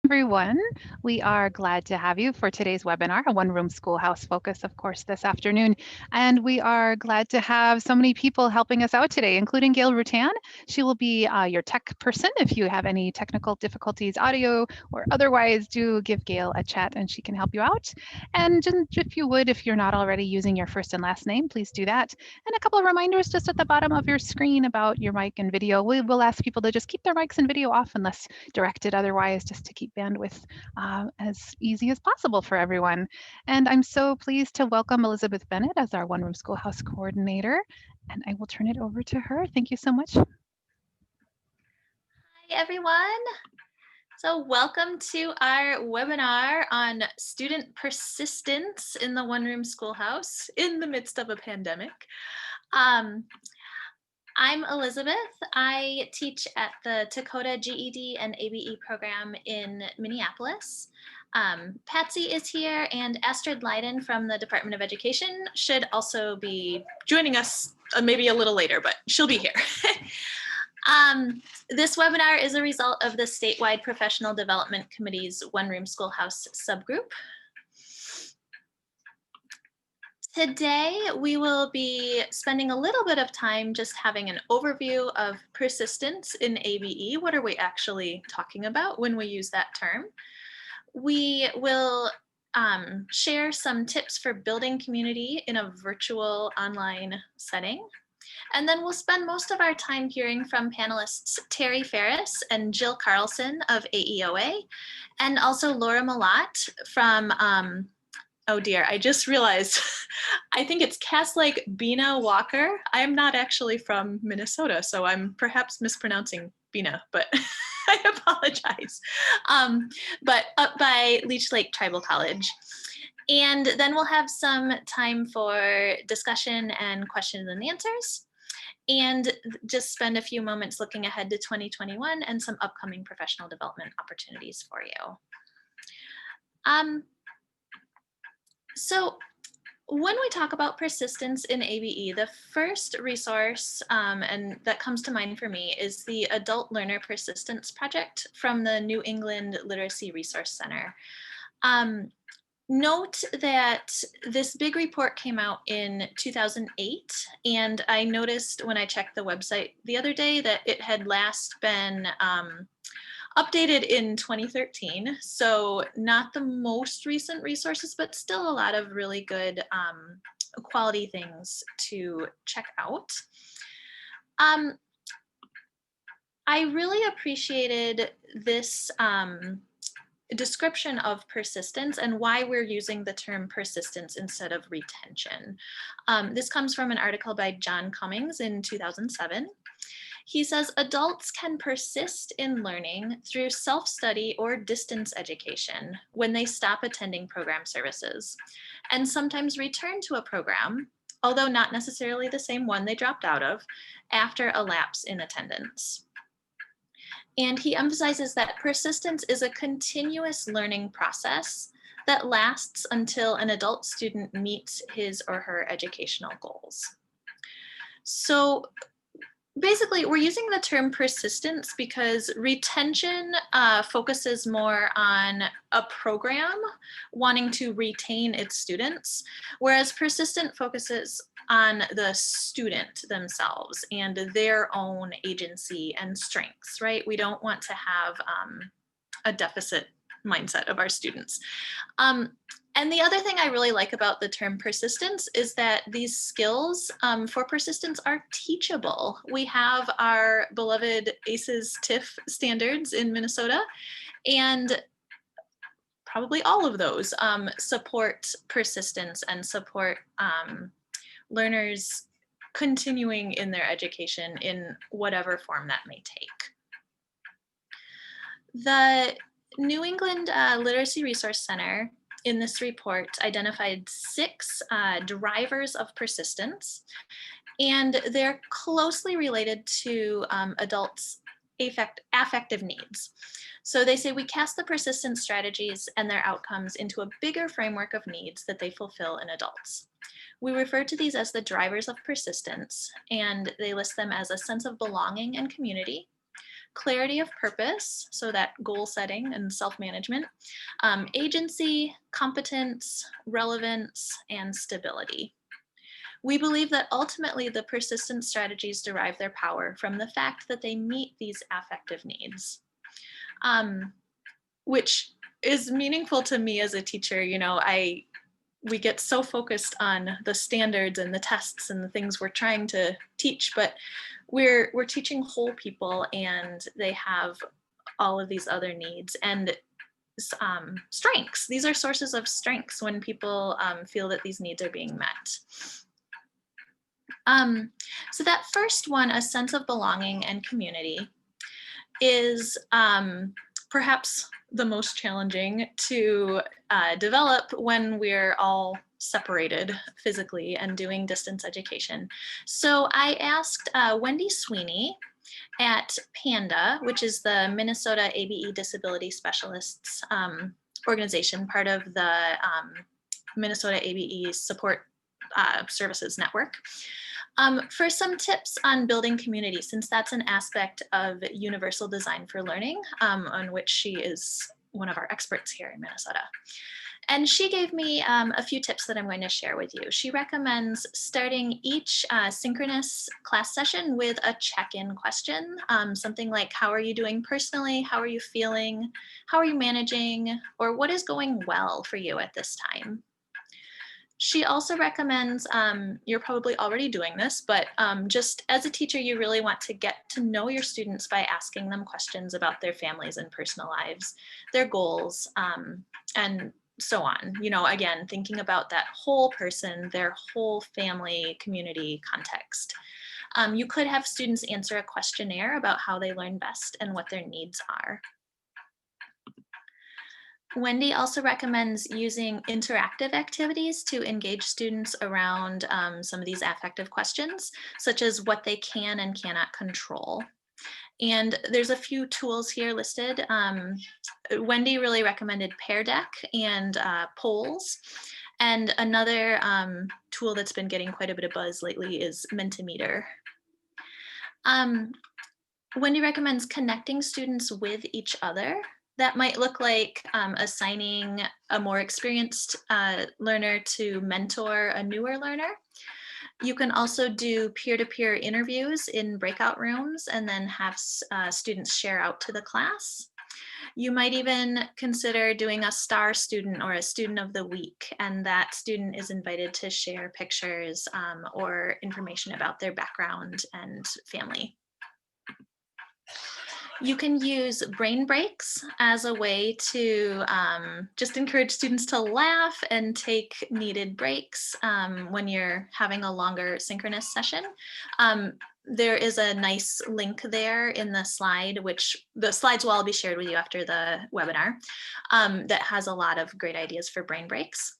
everyone. We are glad to have you for today's webinar, a one-room schoolhouse focus, of course, this afternoon. And we are glad to have so many people helping us out today, including Gail Rutan. She will be your tech person. If you have any technical difficulties, audio or otherwise, do give Gail a chat and she can help you out. And if you would, if you're not already using your first and last name, please do that. And a couple of reminders just at the bottom of your screen about your mic and video. We will ask people to just keep their mics and video off unless directed otherwise, just to keep bandwidth as easy as possible for everyone. And I'm so pleased to welcome Elizabeth Bennett as our One Room Schoolhouse coordinator. And I will turn it over to her. Thank you so much. Hi, everyone. So welcome to our webinar on student persistence in the One Room Schoolhouse in the midst of a pandemic. I'm Elizabeth. I teach at the Dakota GED and ABE program in Minneapolis. Patsy is here, and Astrid Leiden from the Department of Education should also be joining us maybe a little later, but she'll be here. This webinar is a result of the statewide Professional Development Committee's One Room Schoolhouse subgroup. Today, we will be spending a little bit of time just having an overview of persistence in ABE. What are we actually talking about when we use that term? We will share some tips for building community in a virtual online setting. And then we'll spend most of our time hearing from panelists Terri Ferris and Jill Carlson of AEOA, and also Laura Malott from oh dear, I just realized, I think it's Cass Lake Bina Walker. I am not actually from Minnesota, so I'm perhaps mispronouncing Bina, but I apologize. But up by Leech Lake Tribal College. And then we'll have some time for discussion and questions and answers, and just spend a few moments looking ahead to 2021 and some upcoming professional development opportunities for you. So when we talk about persistence in ABE, the first resource and that comes to mind for me is the Adult Learner Persistence Project from the New England Literacy Resource Center. Note that this big report came out in 2008, and I noticed when I checked the website the other day that it had last been updated in 2013, so not the most recent resources, but still a lot of really good quality things to check out. I really appreciated this description of persistence and why we're using the term persistence instead of retention. This comes from an article by John Cummings in 2007. He says, adults can persist in learning through self-study or distance education when they stop attending program services, and sometimes return to a program, although not necessarily the same one they dropped out of, after a lapse in attendance. And he emphasizes that persistence is a continuous learning process that lasts until an adult student meets his or her educational goals. So basically, we're using the term persistence because retention focuses more on a program wanting to retain its students, whereas persistent focuses on the student themselves and their own agency and strengths, right? We don't want to have a deficit mindset of our students. And the other thing I really like about the term persistence is that these skills for persistence are teachable. We have our beloved ACEs TIF standards in Minnesota, and probably all of those support persistence and support learners continuing in their education in whatever form that may take. The New England Literacy Resource Center in this report identified 6 drivers of persistence, and they're closely related to adults' affective needs. So they say we cast the persistence strategies and their outcomes into a bigger framework of needs that they fulfill in adults. We refer to these as the drivers of persistence, and they list them as a sense of belonging and community, clarity of purpose, so that goal setting and self-management, agency, competence, relevance, and stability. We believe that ultimately the persistence strategies derive their power from the fact that they meet these affective needs, which is meaningful to me as a teacher. You know, we get so focused on the standards and the tests and the things we're trying to teach, but we're teaching whole people, and they have all of these other needs and strengths. These are sources of strengths when people feel that these needs are being met. So that first one, a sense of belonging and community, is perhaps the most challenging to develop when we're all separated physically and doing distance education. So I asked Wendy Sweeney at PANDA, which is the Minnesota ABE Disability Specialists organization, part of the Minnesota ABE Support Services Network, for some tips on building community, since that's an aspect of universal design for learning, on which she is one of our experts here in Minnesota. And she gave me a few tips that I'm going to share with you. She recommends starting each synchronous class session with a check-in question, something like, how are you doing personally? How are you feeling? How are you managing? Or what is going well for you at this time? She also recommends, you're probably already doing this, but just as a teacher, you really want to get to know your students by asking them questions about their families and personal lives, their goals, and so on. You know, again, thinking about that whole person, their whole family, community context. You could have students answer a questionnaire about how they learn best and what their needs are. Wendy also recommends using interactive activities to engage students around some of these affective questions, such as what they can and cannot control. And there's a few tools here listed. Wendy really recommended Pear Deck and polls. And another tool that's been getting quite a bit of buzz lately is Mentimeter. Wendy recommends connecting students with each other. That might look like assigning a more experienced learner to mentor a newer learner. You can also do peer-to-peer interviews in breakout rooms and then have students share out to the class. You might even consider doing a star student or a student of the week, and that student is invited to share pictures or information about their background and family. You can use brain breaks as a way to just encourage students to laugh and take needed breaks when you're having a longer synchronous session. There is a nice link there in the slide, which the slides will all be shared with you after the webinar, that has a lot of great ideas for brain breaks.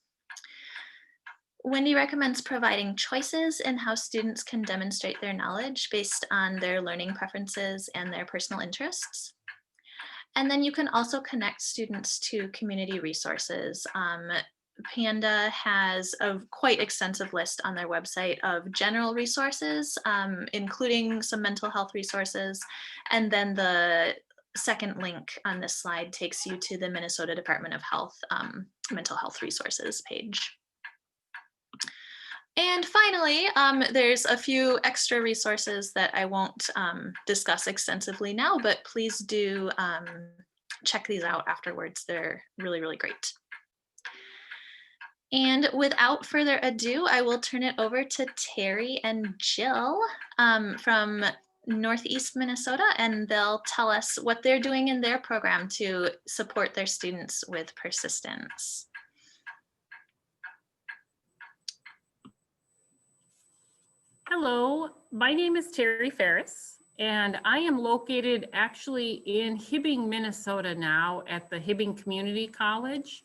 Wendy recommends providing choices in how students can demonstrate their knowledge based on their learning preferences and their personal interests. And then you can also connect students to community resources. Panda has a quite extensive list on their website of general resources, including some mental health resources. And then the second link on this slide takes you to the Minnesota Department of Health mental health resources page. And finally, there's a few extra resources that I won't discuss extensively now, but please do check these out afterwards. They're really, really great. And without further ado, I will turn it over to Terri and Jill from Northeast Minnesota, and they'll tell us what they're doing in their program to support their students with persistence. Hello, my name is Terri Ferris, and I am located actually in Hibbing, Minnesota now at the Hibbing Community College.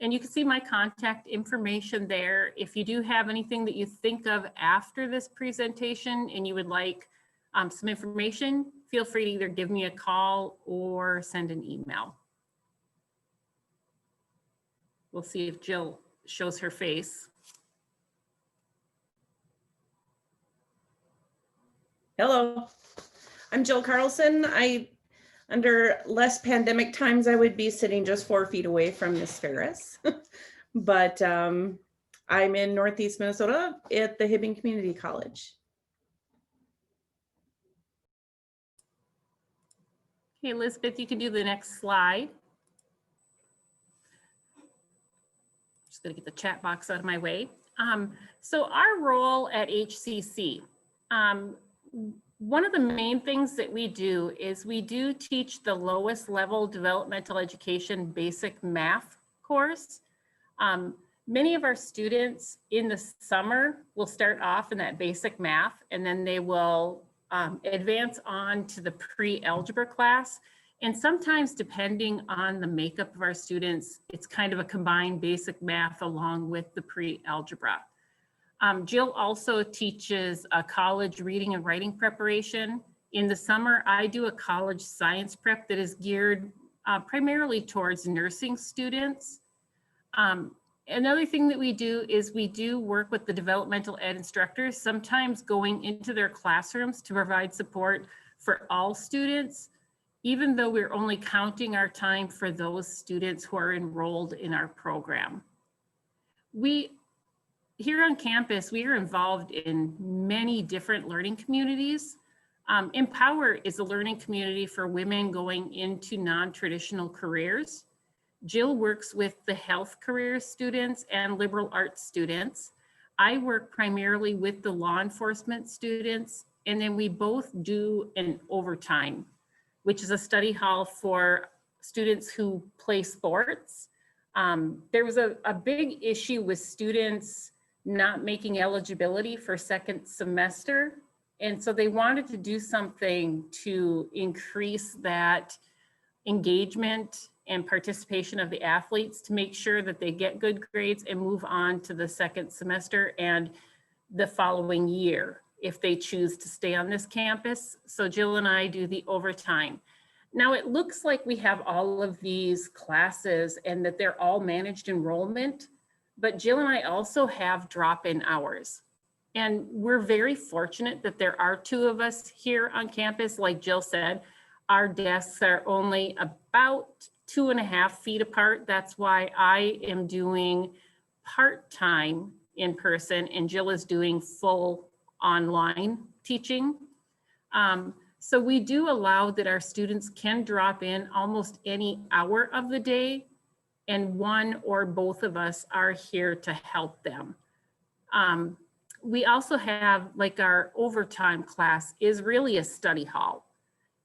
And you can see my contact information there. If you do have anything that you think of after this presentation and you would like some information, feel free to either give me a call or send an email. We'll see if Jill shows her face. Hello, I'm Jill Carlson. I Under less pandemic times, I would be sitting just 4 feet away from Miss Ferris. But I'm in Northeast Minnesota at the Hibbing Community College. Okay, Elizabeth, you can do the next slide. Just gonna get the chat box out of my way. So our role at HCC, one of the main things that we do is we do teach the lowest level developmental education basic math course. Many of our students in the summer will start off in that basic math, and then they will advance on to the pre-algebra class. And sometimes, depending on the makeup of our students, it's kind of a combined basic math along with the pre-algebra. Jill also teaches a college reading and writing preparation. In the summer, I do a college science prep that is geared primarily towards nursing students. Another thing that we do is we do work with the developmental ed instructors, sometimes going into their classrooms to provide support for all students, even though we're only counting our time for those students who are enrolled in our program. Here on campus, we are involved in many different learning communities. Empower is a learning community for women going into non-traditional careers. Jill works with the health career students and liberal arts students. I work primarily with the law enforcement students, and then we both do an overtime, which is a study hall for students who play sports. There was a big issue with students not making eligibility for second semester. And so they wanted to do something to increase that engagement and participation of the athletes to make sure that they get good grades and move on to the second semester and the following year if they choose to stay on this campus. So Jill and I do the overtime. Now it looks like we have all of these classes and that they're all managed enrollment, but Jill and I also have drop-in hours. And we're very fortunate that there are 2 of us here on campus. Like Jill said, our desks are only about 2.5 feet apart. That's why I am doing part-time in person and Jill is doing full online teaching. So we do allow that our students can drop in almost any hour of the day, and one or both of us are here to help them. We also have, like, our overtime class is really a study hall.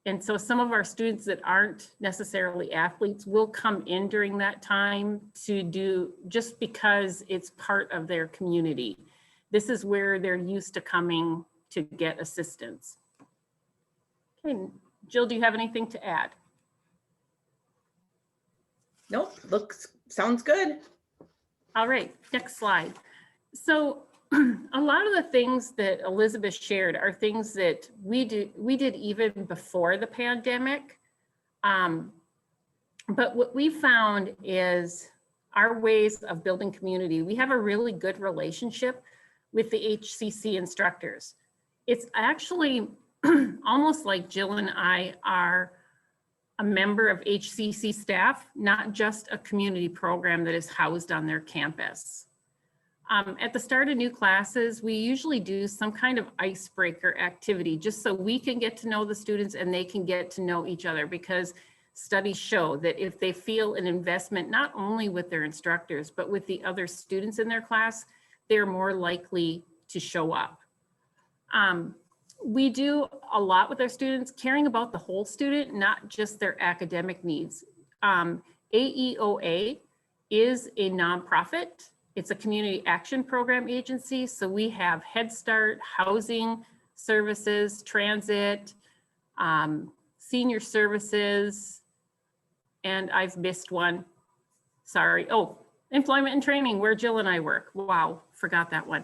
And so some of our students that aren't necessarily athletes will come in during that time to do, just because it's part of their community. This is where they're used to coming to get assistance. Okay, Jill, do you have anything to add? Nope, sounds good. All right, next slide. So a lot of the things that Elizabeth shared are things that we did even before the pandemic. But what we found is our ways of building community. We have a really good relationship with the HCC instructors. It's actually almost like Jill and I are a member of HCC staff, not just a community program that is housed on their campus. At the start of new classes, we usually do some kind of icebreaker activity just so we can get to know the students and they can get to know each other, because studies show that if they feel an investment, not only with their instructors, but with the other students in their class, they're more likely to show up. We do a lot with our students, caring about the whole student, not just their academic needs. AEOA is a nonprofit. It's a community action program agency. So we have Head Start, housing services, transit, senior services, and I've missed one. Sorry. Oh, employment and training, where Jill and I work. Wow, forgot that one.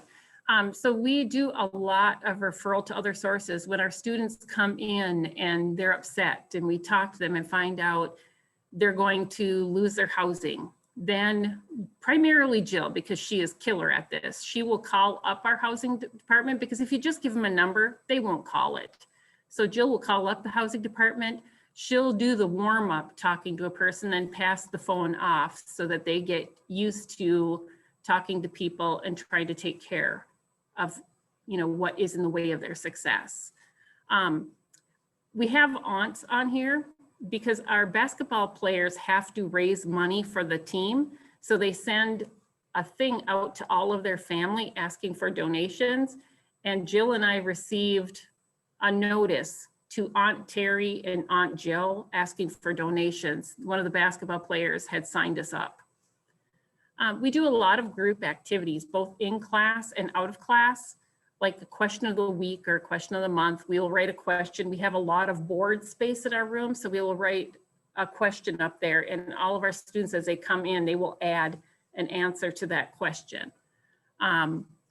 So we do a lot of referral to other sources when our students come in and they're upset, and we talk to them and find out they're going to lose their housing. Then primarily Jill, because she is killer at this, she will call up our housing department, because if you just give them a number, they won't call it. So Jill will call up the housing department. she'll do the warm up talking to a person and pass the phone off so that they get used to talking to people and trying to take care of, you know, what is in the way of their success. We have aunts on here because our basketball players have to raise money for the team. So they send a thing out to all of their family asking for donations. And Jill and I received a notice to Aunt Terri and Aunt Jill asking for donations. One of the basketball players had signed us up. We do a lot of group activities, both in class and out of class, like the question of the week or question of the month. We will write a question. We have a lot of board space in our room, so we will write a question up there, and all of our students, as they come in, they will add an answer to that question.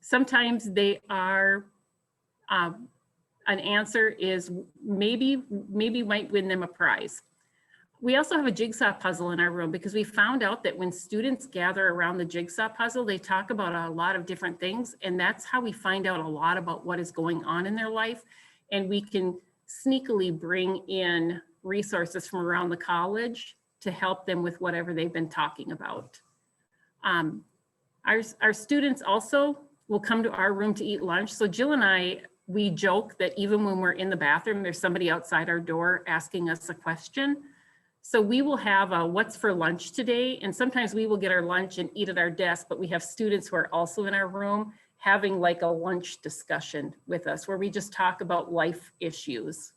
Sometimes they are, an answer is maybe might win them a prize. We also have a jigsaw puzzle in our room because we found out that when students gather around the jigsaw puzzle, they talk about a lot of different things. And that's how we find out a lot about what is going on in their life. And we can sneakily bring in resources from around the college to help them with whatever they've been talking about. Our students also will come to our room to eat lunch. So Jill and I, we joke that even when we're in the bathroom, there's somebody outside our door asking us a question. So we will have a what's for lunch today, and sometimes we will get our lunch and eat at our desk, but we have students who are also in our room having like a lunch discussion with us where we just talk about life issues.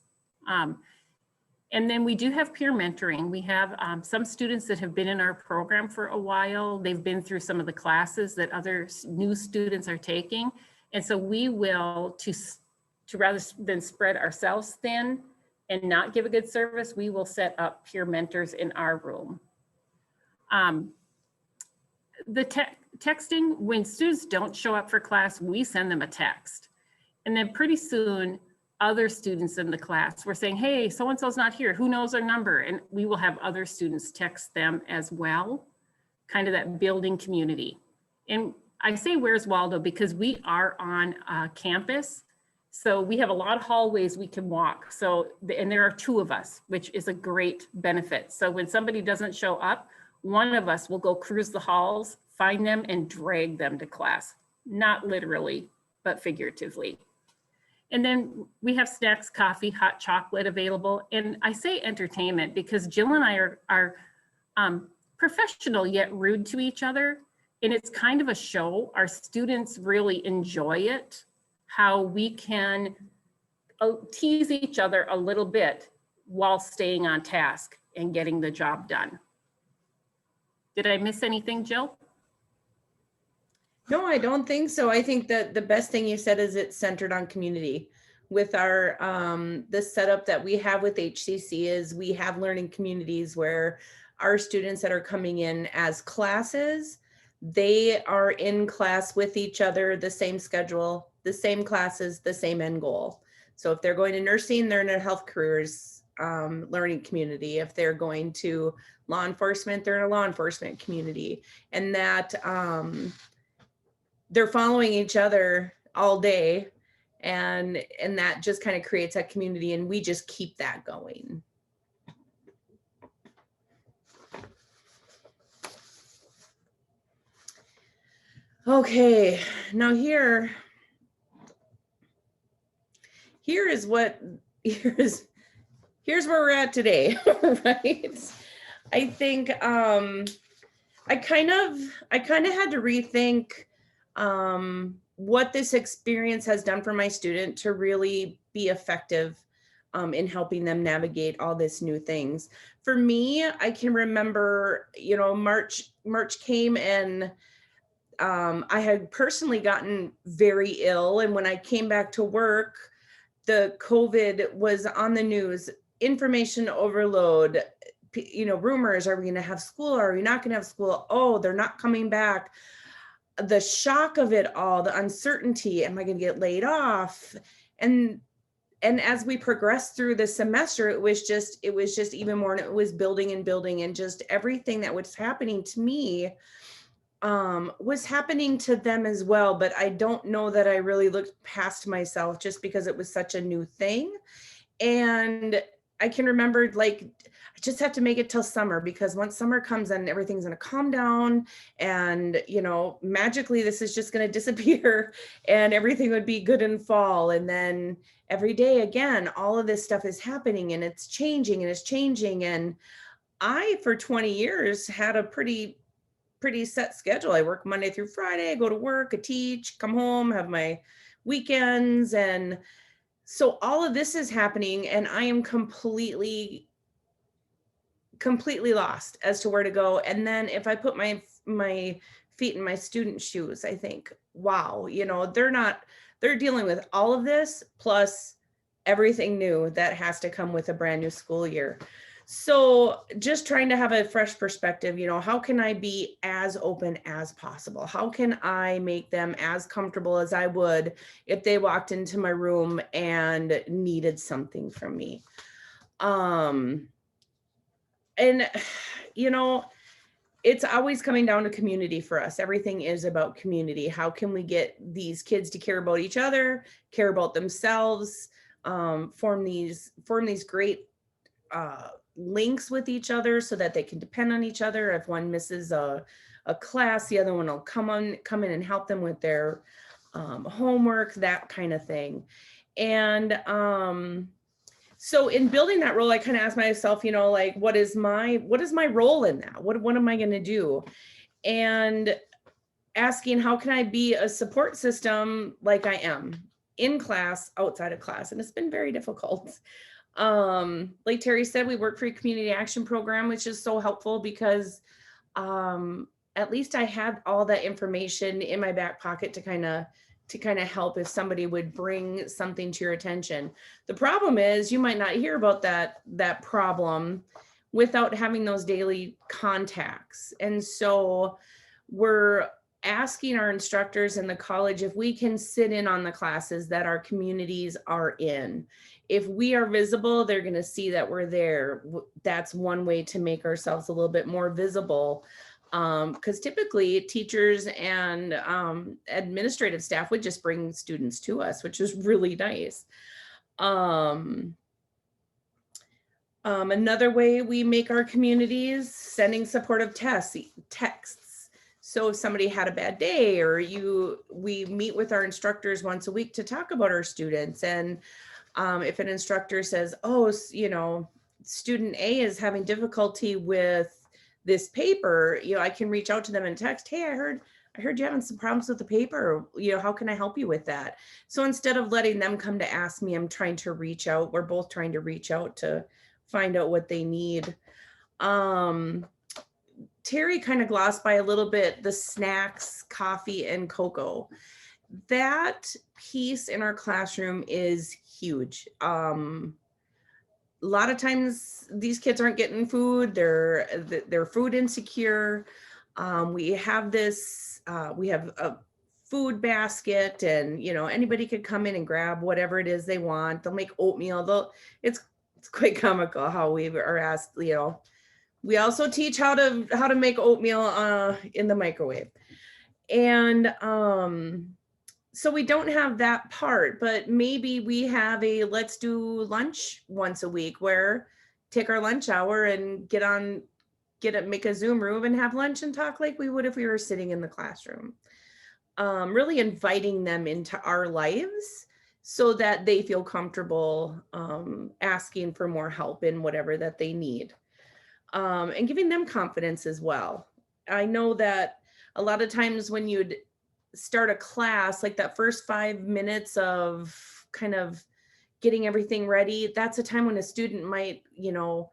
And then we do have peer mentoring. We have some students that have been in our program for a while. They've been through some of the classes that other new students are taking. And so we will, to rather than spread ourselves thin and not give a good service, we will set up peer mentors in our room. The texting, when students don't show up for class, we send them a text. And then pretty soon, other students in the class were saying, hey, so-and-so's not here, who knows their number? And we will have other students text them as well, kind of that building community. And I say, where's Waldo? Because we are on campus. So we have a lot of hallways we can walk. So, and there are two of us, which is a great benefit. So when somebody doesn't show up, one of us will go cruise the halls, find them and drag them to class. Not literally, but figuratively. And then we have snacks, coffee, hot chocolate available. And I say entertainment because Jill and I are professional yet rude to each other. And it's kind of a show. Our students really enjoy it, how we can tease each other a little bit while staying on task and getting the job done. Did I miss anything, Jill? No, I don't think so. I think that the best thing you said is it's centered on community. With our, the setup that we have with HCC is we have learning communities where our students that are coming in as classes, they are in class with each other, the same schedule, the same classes, the same end goal. So if they're going to nursing, they're in a health careers learning community. If they're going to law enforcement, they're in a law enforcement community. And that they're following each other all day, and that just kind of creates that community, and we just keep that going. Okay, now here's where we're at today, right? I think I kind of had to rethink what this experience has done for my student to really be effective in helping them navigate all this new things. For me, I can remember, March came and I had personally gotten very ill. And when I came back to work, the COVID was on the news, information overload, rumors, are we going to have school? Are we not going to have school? Oh, they're not coming back. The shock of it all, the uncertainty, am I going to get laid off? And as we progressed through the semester, it was just even more, and it was building and building, and just everything that was happening to me was happening to them as well. But I don't know that I really looked past myself just because it was such a new thing. And I can remember, like, I just have to make it till summer, because once summer comes in, everything's going to calm down, and, you know, magically this is just going to disappear and everything would be good in fall. And then every day again, all of this stuff is happening and it's changing and it's changing. And I, for 20 years, had a pretty set schedule. I work Monday through Friday, I go to work, I teach, come home, have my weekends. And so all of this is happening, and I am completely lost as to where to go. And then if I put my feet in my student shoes, I think, wow, you know, they're dealing with all of this plus everything new that has to come with a brand new school year. So just trying to have a fresh perspective, you know, how can I be as open as possible? How can I make them as comfortable as I would if they walked into my room and needed something from me? And, you know, it's always coming down to community for us. Everything is about community. How can we get these kids to care about each other, care about themselves, form these great links with each other so that they can depend on each other. If one misses a class, the other one will come in and help them with their homework, that kind of thing. And so in building that role, I kind of asked myself, you know, like, what is my role in that? What am I going to do? And asking, how can I be a support system like I am in class, outside of class? And it's been very difficult. Like Terri said, we work for a community action program, which is so helpful because at least I had all that information in my back pocket to kind of help if somebody would bring something to your attention. The problem is you might not hear about that problem without having those daily contacts. And so we're asking our instructors in the college if we can sit in on the classes that our communities are in. If we are visible, they're going to see that we're there. That's one way to make ourselves a little bit more visible. Because typically teachers and administrative staff would just bring students to us, which is really nice. Another way we make our communities, sending supportive texts. So if somebody had a bad day, or we meet with our instructors once a week to talk about our students. And if an instructor says, oh, you know, student A is having difficulty with this paper, you know, I can reach out to them and text, hey, I heard you're having some problems with the paper, you know, how can I help you with that? So instead of letting them come to ask me, I'm trying to reach out. We're both trying to reach out to find out what they need. Terri kind of glossed by a little bit the snacks, coffee, and cocoa. That piece in our classroom is huge. A lot of times these kids aren't getting food. They're food insecure. We have a food basket, and, you know, anybody could come in and grab whatever it is they want. They'll make oatmeal. It's quite comical how we are asked, you know, we also teach how to make oatmeal in the microwave. And so we don't have that part, but maybe we have a let's do lunch once a week, where take our lunch hour and make a Zoom room and have lunch and talk like we would if we were sitting in the classroom. Really inviting them into our lives so that they feel comfortable asking for more help in whatever that they need, and giving them confidence as well. I know that a lot of times when you'd start a class, like that first 5 minutes of kind of getting everything ready, that's a time when a student might, you know,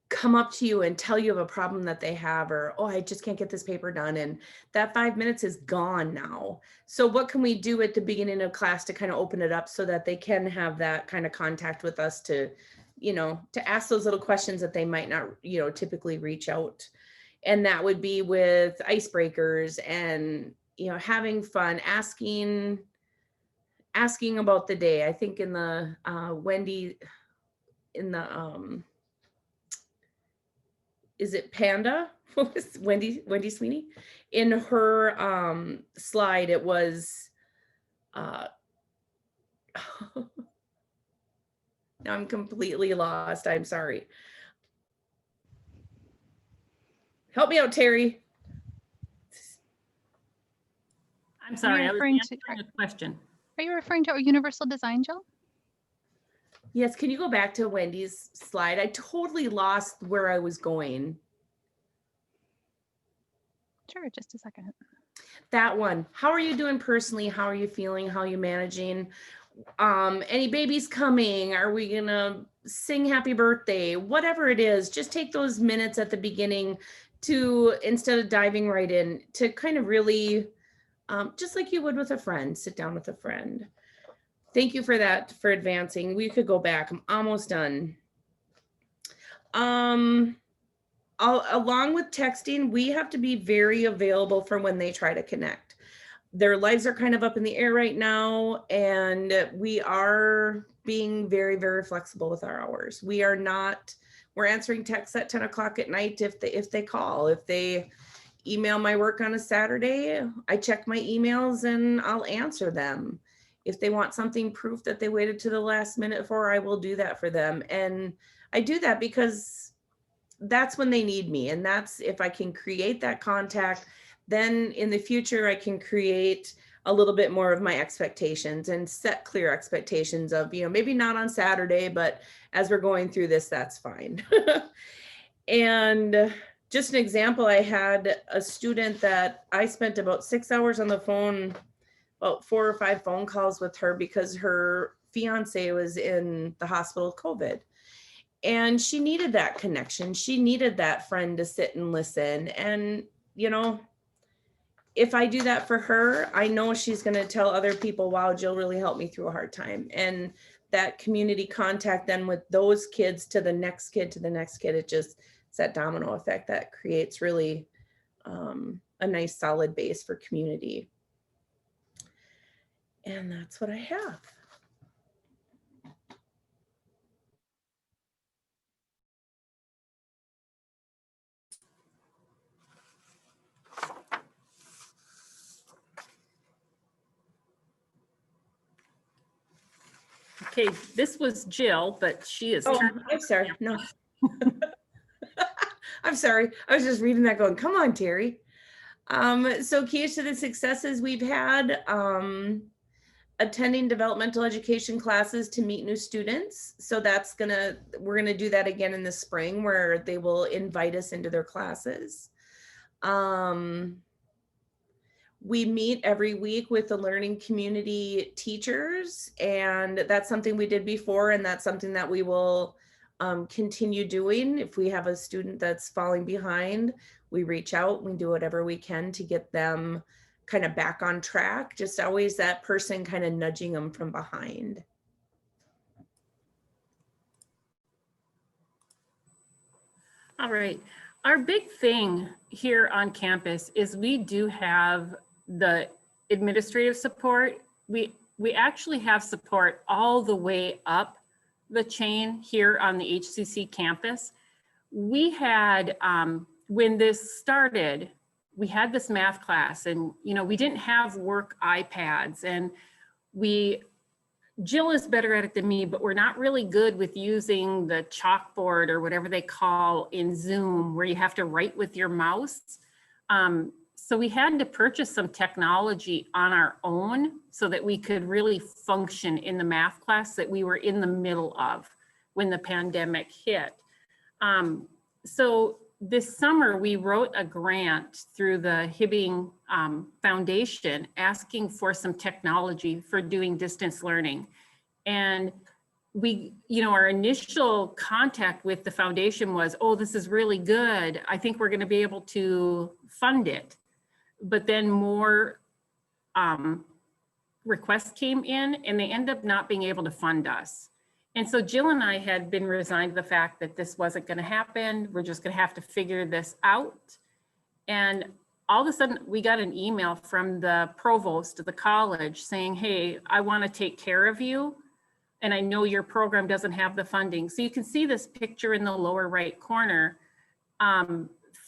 come up to you and tell you of a problem that they have, or, oh, I just can't get this paper done. And that 5 minutes is gone now. So what can we do at the beginning of class to kind of open it up so that they can have that kind of contact with us to, you know, to ask those little questions that they might not, you know, typically reach out. And that would be with icebreakers and, you know, having fun, asking about the day. I think in the is it Panda? Wendy Sweeney? In her slide, it was Now I'm completely lost. I'm sorry. Help me out, Terri. I'm sorry, I was referring answering a question. Are you referring to our universal design, Jill? Yes, can you go back to Wendy's slide? I totally lost where I was going. Sure, just a second. That one. How are you doing personally? How are you feeling? How are you managing? Any babies coming? Are we gonna sing happy birthday? Whatever it is, just take those minutes at the beginning to, instead of diving right in, to kind of really, just like you would with a friend, sit down with a friend. Thank you for that, for advancing. We could go back. I'm almost done. Along with texting, we have to be very available for when they try to connect. Their lives are kind of up in the air right now, and we are being very, very flexible with our hours. We're answering texts at 10 o'clock at night if they call. If they email my work on a Saturday, I check my emails and I'll answer them. If they want something proof that they waited to the last minute for, I will do that for them. And I do that because that's when they need me. And that's, if I can create that contact, then in the future, I can create a little bit more of my expectations and set clear expectations of, maybe not on Saturday, but as we're going through this, that's fine. And just an example, I had a student that I spent about 6 hours on the phone, about 4 or 5 phone calls with her because her fiance was in the hospital with COVID. And she needed that connection. She needed that friend to sit and listen. And, if I do that for her, I know she's going to tell other people, wow, Jill really helped me through a hard time. And that community contact then with those kids to the next kid, it just, it's that domino effect that creates really a nice solid base for community. And that's what I have. Okay, this was Jill, but she is. Oh, I'm sorry. No. I'm sorry. I was just reading that going, come on, Terri. So keys to the successes we've had, attending developmental education classes to meet new students. So we're gonna do that again in the spring where they will invite us into their classes. We meet every week with the learning community teachers, and that's something we did before, and that's something that we will continue doing. If we have a student that's falling behind, we reach out, we do whatever we can to get them kind of back on track, just always that person kind of nudging them from behind. All right. Our big thing here on campus is we do have the administrative support. We actually have support all the way up the chain here on the HCC campus. We had, when this started, we had this math class and, we didn't have work iPads, and Jill is better at it than me, but we're not really good with using the chalkboard or whatever they call in Zoom, where you have to write with your mouse. So we had to purchase some technology on our own so that we could really function in the math class that we were in the middle of when the pandemic hit. So this summer, we wrote a grant through the Hibbing Foundation asking for some technology for doing distance learning. And we, our initial contact with the foundation was, oh, this is really good. I think we're going to be able to fund it. But then more requests came in, and they ended up not being able to fund us. And so Jill and I had been resigned to the fact that this wasn't going to happen. We're just going to have to figure this out. And all of a sudden, we got an email from the provost of the college saying, hey, I want to take care of you, and I know your program doesn't have the funding. So you can see this picture in the lower right corner.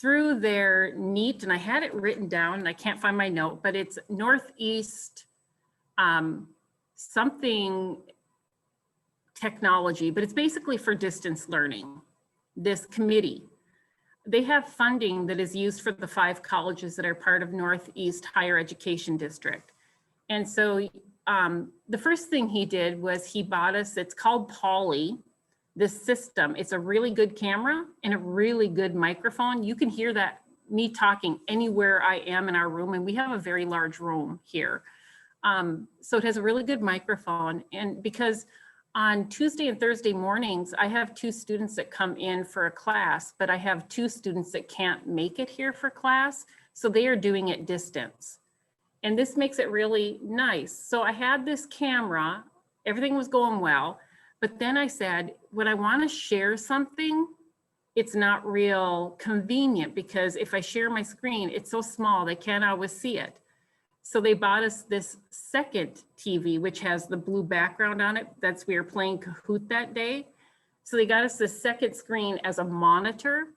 Through their NEAT, and I had it written down, and I can't find my note, but it's Northeast something technology, but it's basically for distance learning. This committee, they have funding that is used for the 5 colleges that are part of Northeast Higher Education District. And so the first thing he did was he bought us, it's called Polly, this system. It's a really good camera and a really good microphone. You can hear that me talking anywhere I am in our room, and we have a very large room here. So it has a really good microphone. And because on Tuesday and Thursday mornings, I have 2 students that come in for a class, but I have 2 students that can't make it here for class. So they are doing it distance. And this makes it really nice. So I had this camera, everything was going well, but then I said, when I want to share something, it's not real convenient because if I share my screen, it's so small, they can't always see it. So they bought us this second TV, which has the blue background on it. That's, we were playing Kahoot that day. So they got us this second screen as a monitor,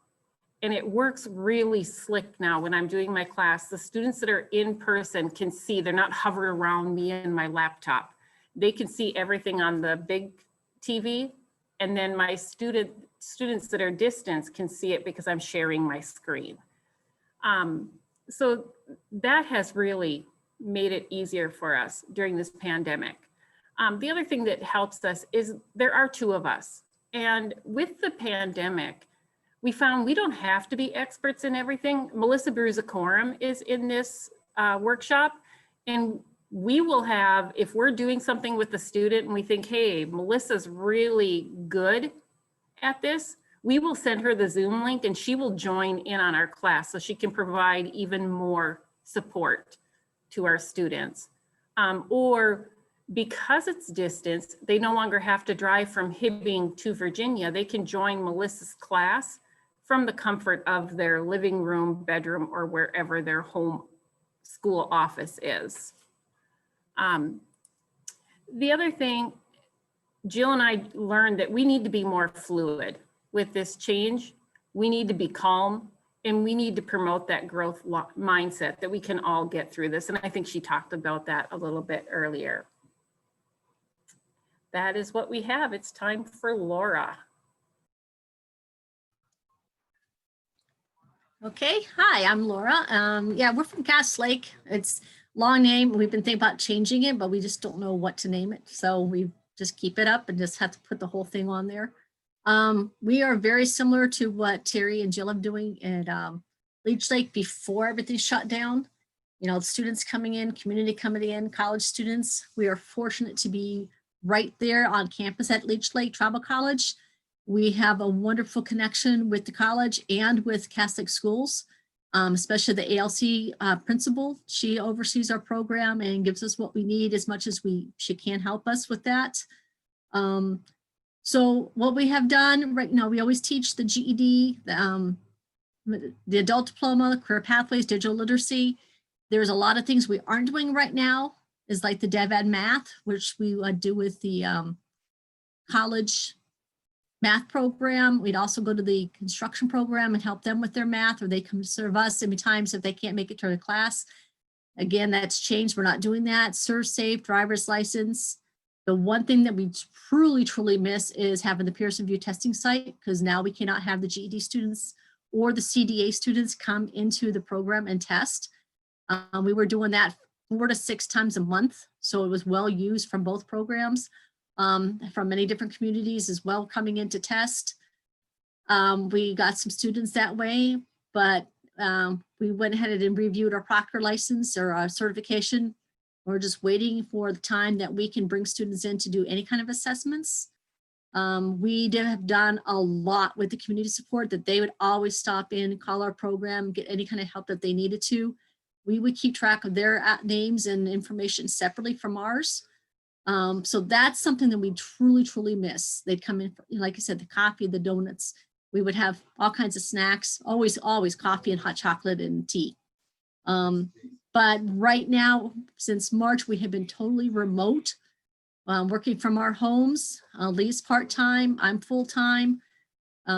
and it works really slick now when I'm doing my class. The students that are in person can see, they're not hovering around me and my laptop. They can see everything on the big TV. And then my students that are distance can see it because I'm sharing my screen. So that has really made it easier for us during this pandemic. The other thing that helps us is there are 2 of us. And with the pandemic, we found we don't have to be experts in everything. Melissa Bruzacorum is in this workshop, and we will have, if we're doing something with the student and we think, hey, Melissa's really good at this, we will send her the Zoom link and she will join in on our class so she can provide even more support to our students. Or because it's distance, they no longer have to drive from Hibbing to Virginia. They can join Melissa's class from the comfort of their living room, bedroom, or wherever their home school office is. The other thing, Jill and I learned that we need to be more fluid with this change. We need to be calm, and we need to promote that growth mindset that we can all get through this. And I think she talked about that a little bit earlier. That is what we have. It's time for Laura. Okay, hi, I'm Laura. Yeah, we're from Cass Lake. It's a long name. We've been thinking about changing it, but we just don't know what to name it. So we just keep it up and just have to put the whole thing on there. We are very similar to what Terri and Jill are doing at Leech Lake before everything shut down. You know, students coming in, community coming in, college students. We are fortunate to be right there on campus at Leech Lake Tribal College. We have a wonderful connection with the college and with Catholic schools, especially the ALC principal. She oversees our program and gives us what we need as much as she can help us with that. So what we have done right now, we always teach the GED, the adult diploma, career pathways, digital literacy. There's a lot of things we aren't doing right now, is like the DevEd math, which we do with the college math program. We'd also go to the construction program and help them with their math, or they come to serve us many times if they can't make it to the class. Again, that's changed. We're not doing that. Serve Safe, driver's license. The one thing that we truly miss is having the Pearson VUE testing site, because now we cannot have the GED students or the CDA students come into the program and test. We were doing that 4 to 6 times a month. So it was well used from both programs. From many different communities as well coming in to test. We got some students that way, but we went ahead and reviewed our proctor license or our certification. We're just waiting for the time that we can bring students in to do any kind of assessments. We have done a lot with the community support that they would always stop in, call our program, get any kind of help that they needed to. We would keep track of their names and information separately from ours. So that's something that we truly miss. They'd come in, like I said, the coffee, the donuts. We would have all kinds of snacks, always coffee and hot chocolate and tea. But right now, since March, we have been totally remote, working from our homes. Lee's part-time, I'm full-time.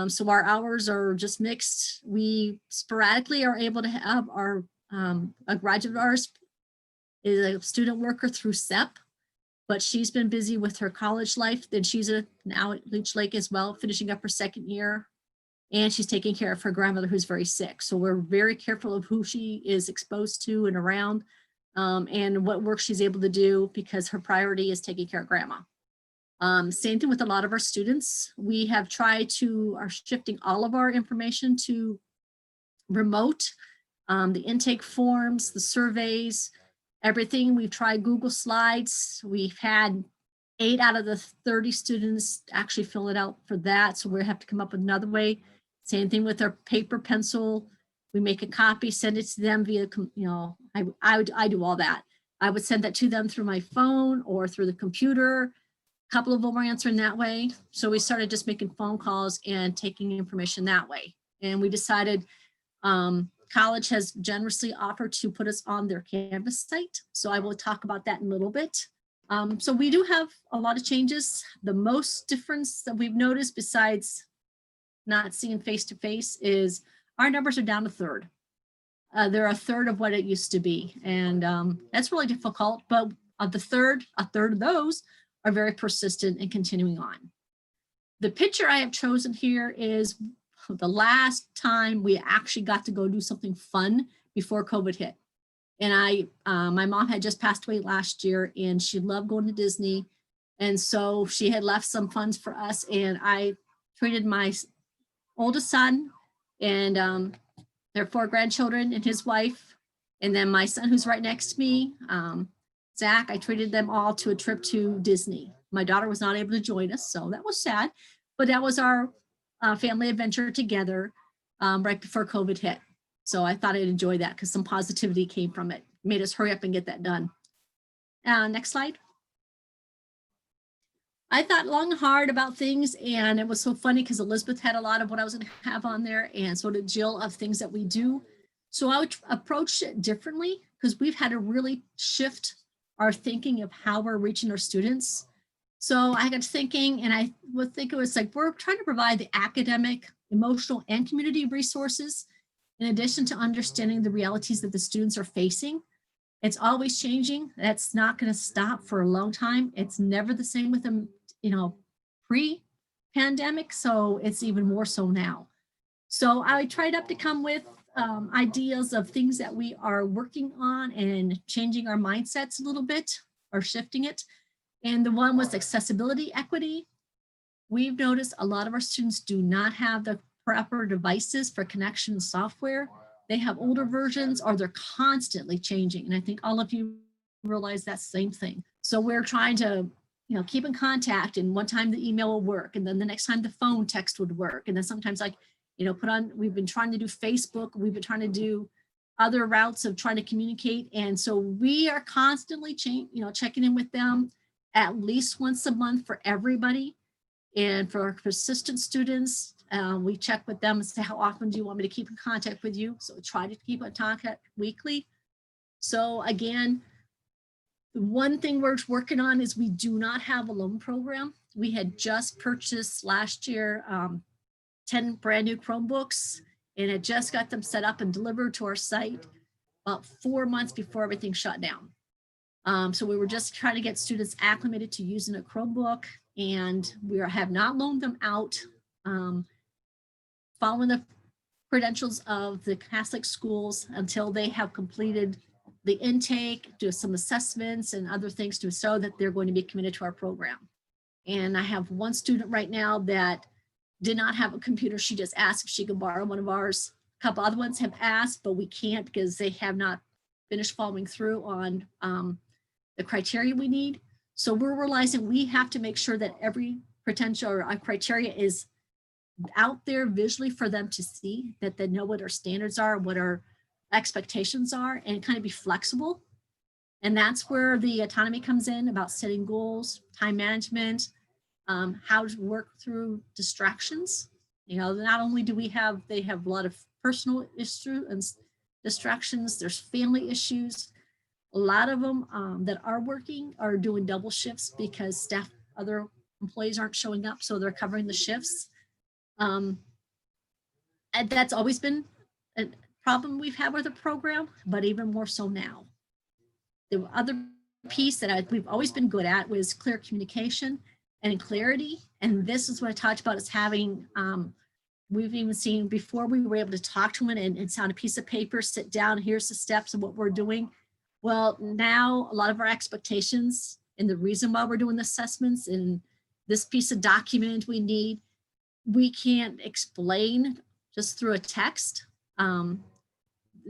So our hours are just mixed. We sporadically are able to have our, a graduate of ours is a student worker through SEP. but she's been busy with her college life. Then she's now at Leech Lake as well, finishing up her second year. And she's taking care of her grandmother who's very sick. So we're very careful of who she is exposed to and around, and what work she's able to do, because her priority is taking care of grandma. Same thing with a lot of our students. We have tried to, are shifting all of our information to remote, the intake forms, the surveys, everything. We've tried Google Slides. We've had 8 out of the 30 students actually fill it out for that. So we have to come up with another way. Same thing with our paper, pencil. We make a copy, send it to them via, I do all that. I would send that to them through my phone or through the computer. A couple of them were answering that way. So we started just making phone calls and taking information that way. And we decided college has generously offered to put us on their Canvas site. So I will talk about that in a little bit. So we do have a lot of changes. The most difference that we've noticed, besides not seeing face-to-face, is our numbers are down a third. They're a third of what it used to be. And that's really difficult, but of the third, a third of those are very persistent and continuing on. The picture I have chosen here is the last time we actually got to go do something fun before COVID hit. And my mom had just passed away last year, and she loved going to Disney. And so she had left some funds for us, and I treated my oldest son and their 4 grandchildren and his wife, and then my son who's right next to me, Zach, I treated them all to a trip to Disney. My daughter was not able to join us, so that was sad, but that was our family adventure together right before COVID hit. So I thought I'd enjoy that because some positivity came from it, made us hurry up and get that done. Next slide. I thought long and hard about things, and it was so funny because Elizabeth had a lot of what I was going to have on there, and so did Jill, of things that we do. So I would approach it differently because we've had to really shift our thinking of how we're reaching our students. So I got thinking, and I would think it was like, we're trying to provide the academic, emotional, and community resources in addition to understanding the realities that the students are facing. It's always changing. That's not going to stop for a long time. It's never the same with them, pre-pandemic. So it's even more so now. So I tried up to come with ideas of things that we are working on and changing our mindsets a little bit or shifting it. And the one was accessibility equity. We've noticed a lot of our students do not have the proper devices for connection software. They have older versions or they're constantly changing. And I think all of you realize that same thing. So we're trying to, keep in contact, and one time the email will work. And then the next time the phone text would work. And then sometimes we've been trying to do Facebook. We've been trying to do other routes of trying to communicate. And so we are constantly checking in with them at least once a month for everybody. And for our persistent students, we check with them and say, how often do you want me to keep in contact with you? So we try to keep in contact weekly. So again, the one thing we're working on is we do not have a loan program. We had just purchased last year 10 brand new Chromebooks, and it just got them set up and delivered to our site about 4 months before everything shut down. So we were just trying to get students acclimated to using a Chromebook, and we have not loaned them out. Following the credentials of the Catholic schools until they have completed the intake, do some assessments and other things to show that they're going to be committed to our program. And I have one student right now that did not have a computer. She just asked if she could borrow one of ours. A couple other ones have asked, but we can't because they have not finished following through on the criteria we need. So we're realizing we have to make sure that every potential or criteria is out there visually for them to see, that they know what our standards are, what our expectations are, and kind of be flexible. And that's where the autonomy comes in, about setting goals, time management, how to work through distractions. Not only do they have a lot of personal issues and distractions, there's family issues. A lot of them that are working are doing double shifts because other employees aren't showing up, so they're covering the shifts. And that's always been a problem we've had with the program, but even more so now. The other piece that we've always been good at was clear communication and clarity. And this is what I talked about, is having, we've even seen before we were able to talk to them and sign a piece of paper, sit down, here's the steps of what we're doing. Well, now a lot of our expectations and the reason why we're doing the assessments and this piece of document we can't explain just through a text.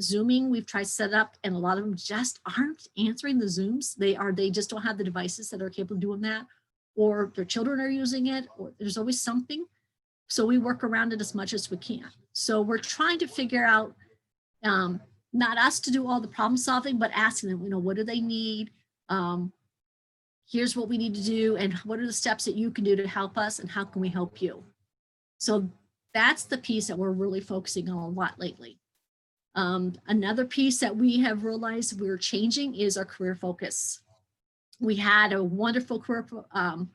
Zooming, we've tried to set up, and a lot of them just aren't answering the Zooms. They just don't have the devices that are capable of doing that, or their children are using it, or there's always something. So we work around it as much as we can. So we're trying to figure out, not us to do all the problem solving, but asking them, what do they need? Here's what we need to do, and what are the steps that you can do to help us, and how can we help you? So that's the piece that we're really focusing on a lot lately. Another piece that we have realized we're changing is our career focus. We had a wonderful curriculum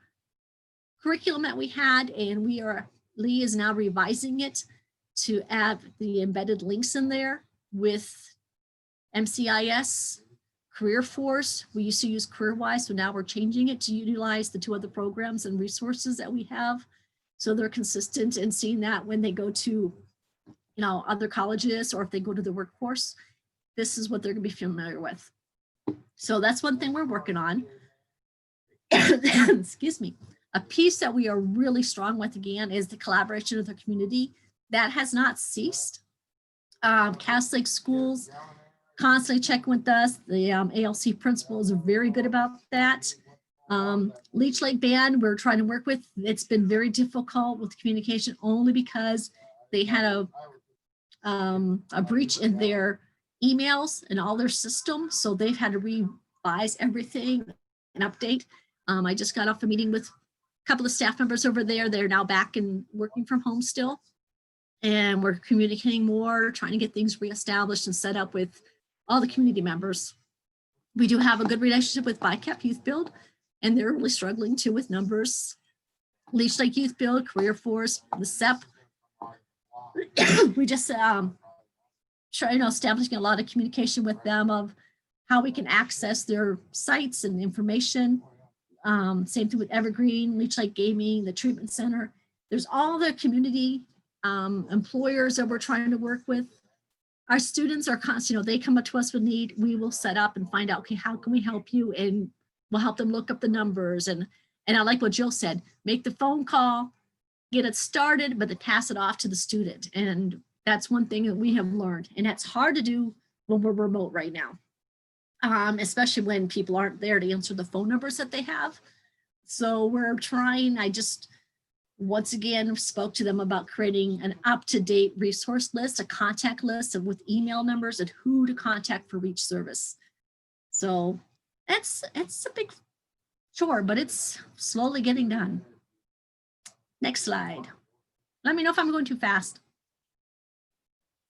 that we had, and Lee is now revising it to add the embedded links in there with MCIS, Career Force. We used to use CareerWise, so now we're changing it to utilize the 2 other programs and resources that we have. So they're consistent in seeing that when they go to other colleges, or if they go to the workforce, this is what they're going to be familiar with. So that's one thing we're working on. Excuse me. A piece that we are really strong with, again, is the collaboration with the community. That has not ceased. Cass Lake Schools constantly check with us. The ALC principals are very good about that. Leech Lake Band, we're trying to work with. It's been very difficult with communication, only because they had a breach in their emails and all their systems. So they've had to revise everything and update. I just got off a meeting with a couple of staff members over there. They're now back and working from home still. And we're communicating more, trying to get things reestablished and set up with all the community members. We do have a good relationship with BICAP Youth Build, and they're really struggling too with numbers. Leech Lake Youth Build, Career Force, the SEP. We just establishing a lot of communication with them of how we can access their sites and information. Same thing with Evergreen, Leech Lake Gaming, the treatment center. There's all the community employers that we're trying to work with. Our students are constant, they come up to us with need. We will set up and find out, okay, how can we help you? And we'll help them look up the numbers. And I like what Jill said, make the phone call, get it started, but then pass it off to the student. And that's one thing that we have learned. And that's hard to do when we're remote right now, especially when people aren't there to answer the phone numbers that they have. So we're trying, I just, once again, spoke to them about creating an up-to-date resource list, a contact list with email numbers and who to contact for each service. So it's a big chore, but it's slowly getting done. Next slide. Let me know if I'm going too fast.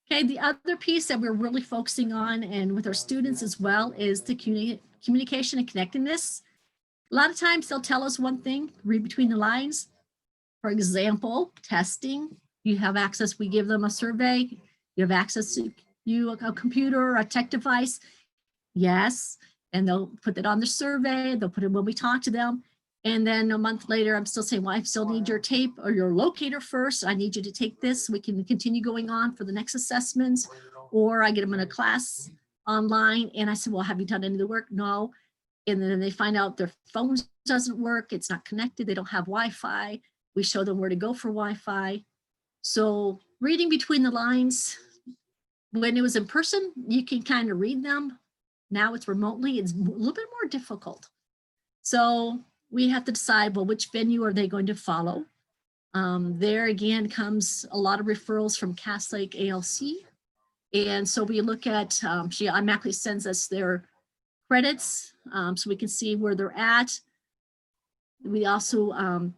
Okay, the other piece that we're really focusing on, and with our students as well, is the communication and connectedness. A lot of times they'll tell us one thing, read between the lines. For example, testing, you have access, we give them a survey, you have access to a computer, a tech device. Yes, and they'll put that on the survey, they'll put it when we talk to them. And then a month later, I'm still saying, well, I still need your tape or your locator first. I need you to take this so we can continue going on for the next assessments. Or I get them in a class online and I said, well, have you done any of the work? No. And then they find out their phone doesn't work, it's not connected, they don't have Wi-Fi. We show them where to go for Wi-Fi. So reading between the lines, when it was in person, you can kind of read them. Now it's remotely, it's a little bit more difficult. So we have to decide, well, which venue are they going to follow? There again comes a lot of referrals from Cass Lake ALC. And so we look at, she automatically sends us their credits so we can see where they're at. We also,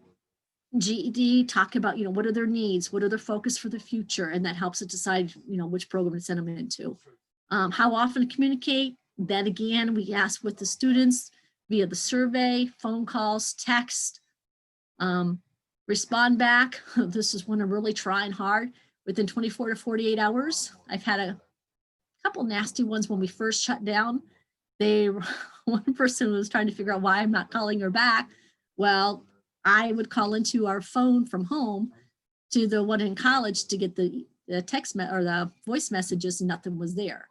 GED talk about, what are their needs? What are their focus for the future? And that helps us decide, which program to send them into. How often to communicate? That again, we ask with the students via the survey, phone calls, text, respond back. This is when I'm really trying hard. Within 24 to 48 hours, I've had a couple nasty ones when we first shut down. one person was trying to figure out why I'm not calling her back. Well, I would call into our phone from home to the one in college to get the text or the voice messages, and nothing was there.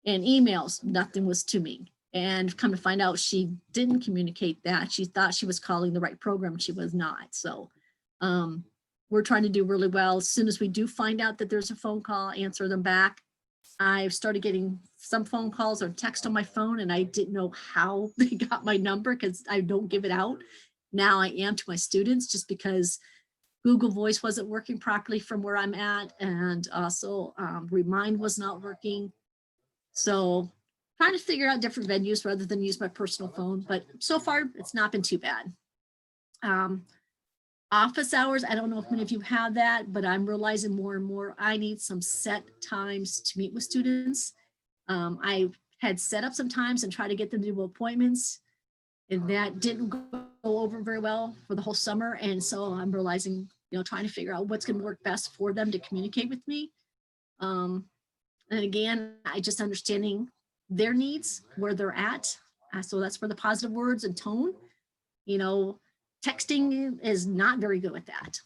And emails, nothing was to me. And come to find out, she didn't communicate that. She thought she was calling the right program. She was not. So we're trying to do really well. As soon as we do find out that there's a phone call, answer them back. I've started getting some phone calls or text on my phone, and I didn't know how they got my number because I don't give it out. Now I am to my students, just because Google Voice wasn't working properly from where I'm at, and also Remind was not working. So trying to figure out different venues rather than use my personal phone, but so far it's not been too bad. Office hours, I don't know if many of you have that, but I'm realizing more and more I need some set times to meet with students. I had set up some times and try to get them to do appointments, and that didn't go over very well for the whole summer. And so I'm realizing, trying to figure out what's going to work best for them to communicate with me. And again, I just understanding their needs, where they're at. So that's where the positive words and tone, texting is not very good with that.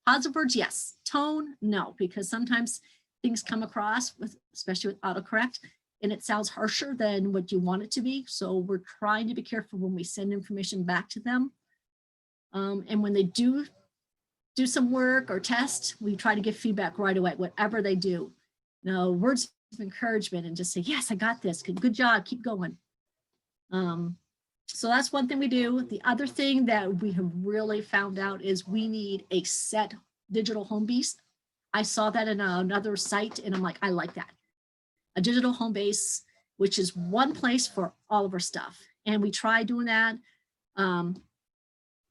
Positive words, yes. Tone, no, because sometimes things come across especially with autocorrect, and it sounds harsher than what you want it to be. So we're trying to be careful when we send information back to them. And when they do some work or test, we try to give feedback right away, whatever they do. Words of encouragement, and just say, yes, I got this. Good job, keep going. So that's one thing we do. The other thing that we have really found out is we need a set digital home base. I saw that in another site, and I'm like, I like that. A digital home base, which is one place for all of our stuff. And we tried doing that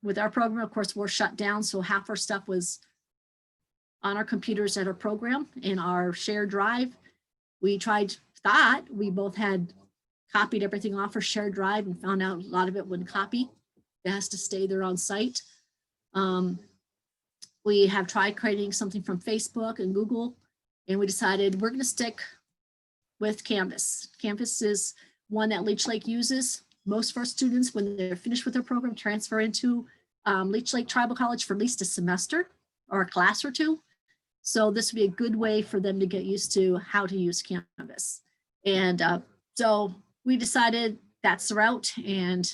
with our program. Of course, we're shut down, so half our stuff was on our computers at our program in our shared drive. We thought we both had copied everything off our shared drive, and found out a lot of it wouldn't copy. It has to stay there on site. We have tried creating something from Facebook and Google, and we decided we're going to stick with Canvas. Canvas is one that Leech Lake uses. Most of our students, when they're finished with their program, transfer into Leech Lake Tribal College for at least a semester or a class or two. So this would be a good way for them to get used to how to use Canvas. And so we decided that's the route. And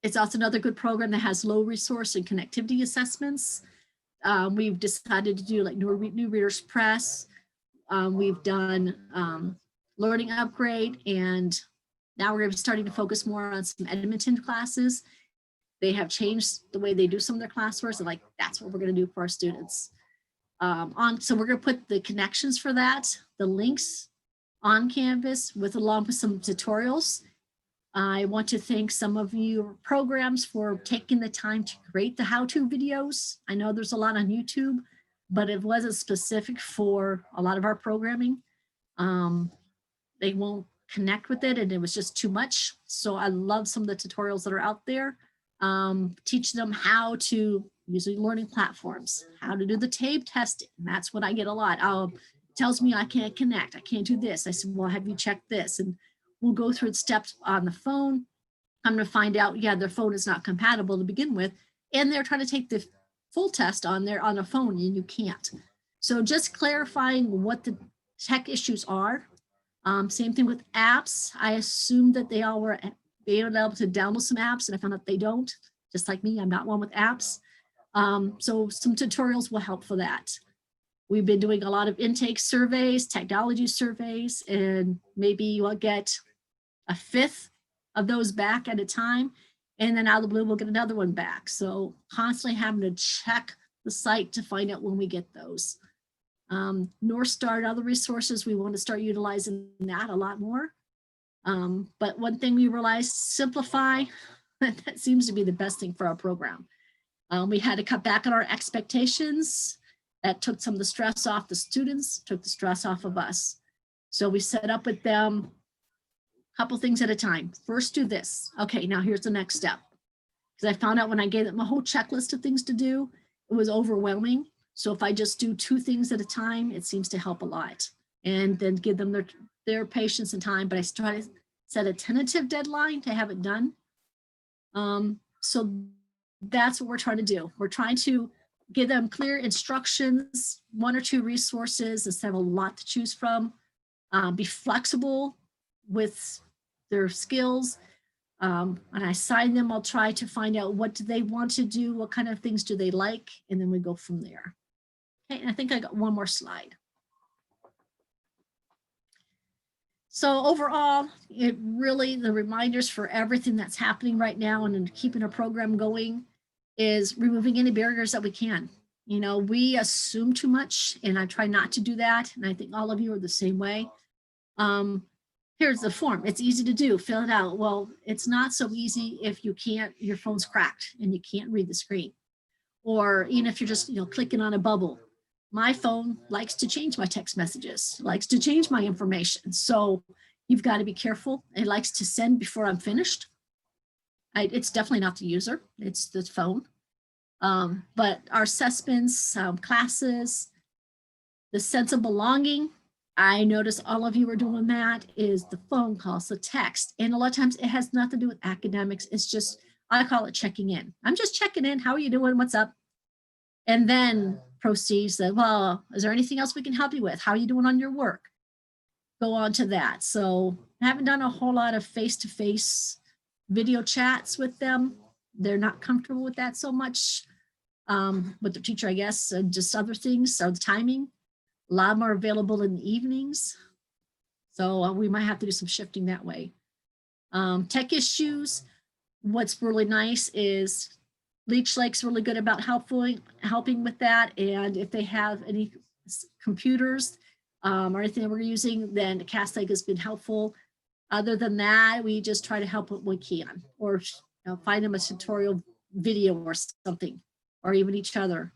it's also another good program that has low resource and connectivity assessments. We've decided to do like New Readers Press. We've done Learning Upgrade, and now we're going to be starting to focus more on some Edmonton classes. They have changed the way they do some of their classwork, and like that's what we're going to do for our students. So we're going to put the connections for that, the links on Canvas along with some tutorials. I want to thank some of you programs for taking the time to create the how-to videos. I know there's a lot on YouTube, but it wasn't specific for a lot of our programming. They won't connect with it, and it was just too much. So I love some of the tutorials that are out there. Teach them how to use learning platforms, how to do the tape testing. That's what I get a lot. Tells me I can't connect, I can't do this. I said, well, have you checked this? And we'll go through the steps on the phone. I'm going to find out, yeah, their phone is not compatible to begin with, and they're trying to take the full test on a phone, and you can't. So just clarifying what the tech issues are. Same thing with apps. I assumed that they all were able to download some apps, and I found out they don't. Just like me, I'm not one with apps. So some tutorials will help for that. We've been doing a lot of intake surveys, technology surveys, and maybe you'll get a fifth of those back at a time. And then out of the blue, we'll get another one back. So constantly having to check the site to find out when we get those. North Star and other resources, we want to start utilizing that a lot more. But one thing we realized, simplify, that seems to be the best thing for our program. We had to cut back on our expectations. That took some of the stress off the students, took the stress off of us. So we set up with them a couple things at a time. First, do this. Okay, now here's the next step. Because I found out when I gave them a whole checklist of things to do, it was overwhelming. So if I just do 2 things at a time, it seems to help a lot. And then give them their patience and time, but I try to set a tentative deadline to have it done. So that's what we're trying to do. We're trying to give them clear instructions, 1 or 2 resources instead of a lot to choose from. Be flexible with their skills. And I assign them, I'll try to find out what do they want to do, what kind of things do they like, and then we go from there. Okay, and I think I got one more slide. So overall, it really, the reminders for everything that's happening right now and keeping a program going is removing any barriers that we can. You know, we assume too much, and I try not to do that. And I think all of you are the same way. Here's the form. It's easy to do. Fill it out. Well, it's not so easy if you can't, your phone's cracked and you can't read the screen. Or even if you're just, you know, clicking on a bubble. My phone likes to change my text messages, likes to change my information. So you've got to be careful. It likes to send before I'm finished. It's definitely not the user, it's the phone. But our assessments, classes, the sense of belonging, I notice all of you are doing that, is the phone calls, the text. And a lot of times it has nothing to do with academics. It's just, I call it checking in. I'm just checking in. How are you doing? What's up? And then proceeds that, well, is there anything else we can help you with? How are you doing on your work? Go on to that. So I haven't done a whole lot of face-to-face video chats with them. They're not comfortable with that so much. With the teacher, I guess, just other things, so the timing, a lot more available in the evenings. So we might have to do some shifting that way. Tech issues, what's really nice is Leech Lake's really good about helping with that. And if they have any computers or anything that we're using, then Cass Lake has been helpful. Other than that, we just try to help what we can, or find them a tutorial video or something, or even each other.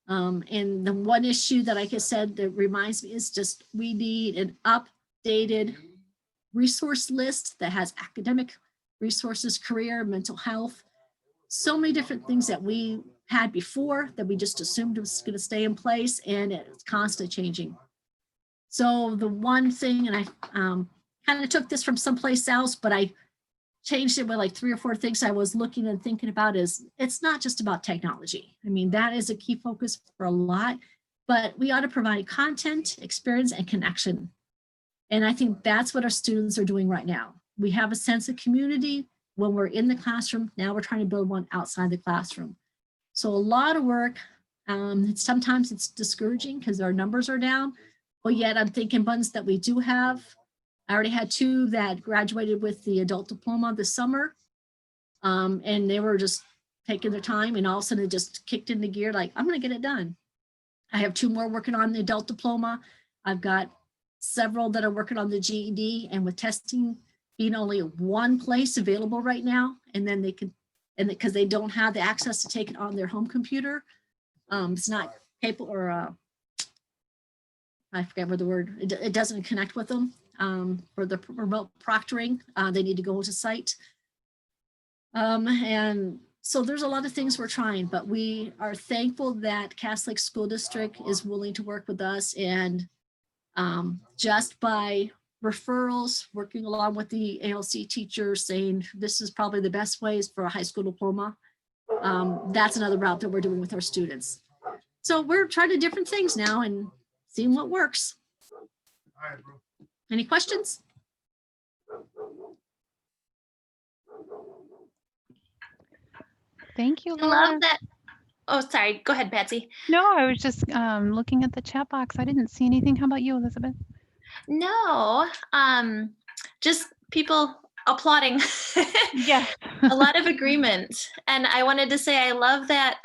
And the one issue that, like I said, that reminds me is just we need an updated resource list that has academic resources, career, mental health, so many different things that we had before that we just assumed was going to stay in place, and it's constantly changing. So the one thing, and I kind of took this from someplace else, but I changed it with like 3 or 4 things I was looking and thinking about, is it's not just about technology. I mean, that is a key focus for a lot, but we ought to provide content, experience, and connection. And I think that's what our students are doing right now. We have a sense of community when we're in the classroom. Now we're trying to build one outside the classroom. So a lot of work. Sometimes it's discouraging because our numbers are down, but yet I'm thinking ones that we do have. I already had 2 that graduated with the adult diploma this summer. And they were just taking their time, and all of a sudden it just kicked into gear, like, I'm going to get it done. I have 2 more working on the adult diploma. I've got several that are working on the GED, and with testing being only one place available right now, and then they can, and because they don't have the access to take it on their home computer, it's not capable, or I forget what the word, it doesn't connect with them. For the remote proctoring, they need to go to site. And so there's a lot of things we're trying, but we are thankful that Cass Lake School District is willing to work with us, and just by referrals, working along with the ALC teachers, saying this is probably the best ways for a high school diploma. That's another route that we're doing with our students. So we're trying different things now and seeing what works. Any questions? Thank you, I Laura. love that. Oh, sorry. Go ahead, Patsy. No, I was just looking at the chat box. I didn't see anything. How about you, Elizabeth? No, just people applauding. Yeah. A lot of agreement. And I wanted to say, I love that